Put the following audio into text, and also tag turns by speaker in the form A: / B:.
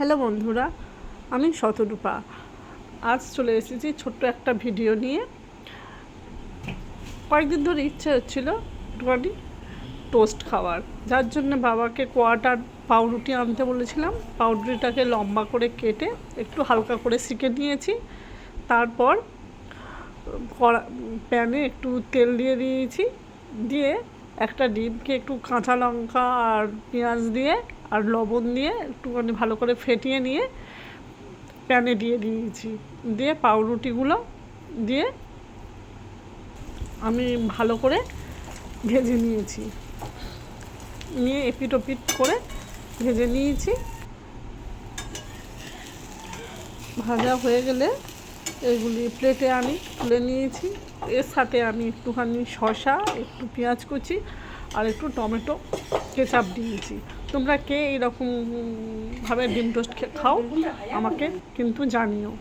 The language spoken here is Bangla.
A: হ্যালো বন্ধুরা, আমি শতরূপা। আজ চলে এসেছি ছোট্ট একটা ভিডিও নিয়ে। কয়েকদিন ধরে ইচ্ছে হচ্ছিলো একটুখানি টোস্ট খাওয়ার, যার জন্য বাবাকে কোয়াটার পাউরুটি আনতে বলেছিলাম। পাউরুটিটাকে লম্বা করে কেটে একটু হালকা করে সেঁকে নিয়েছি। তারপর প্যানে একটু তেল দিয়ে দিয়েছি, দিয়ে একটা ডিমকে একটু কাঁচা লঙ্কা আর পেঁয়াজ দিয়ে আর লবণ দিয়ে একটুখানি ভালো করে ফেটিয়ে নিয়ে প্যানে দিয়ে দিয়েছি। দিয়ে পাউরুটিগুলো দিয়ে আমি ভালো করে ভেজে নিয়েছি, নিয়ে এপিট ওপিট করে ভেজে নিয়েছি। ভাজা হয়ে গেলে এগুলি প্লেটে আমি তুলে নিয়েছি। এর সাথে আমি একটুখানি শসা, একটু পেঁয়াজ কুচি আর একটু টমেটো কেচাপ দিয়েছি। তোমরা কে এইরকমভাবে ডিম টোস্ট খাও আমাকে কিন্তু জানিও।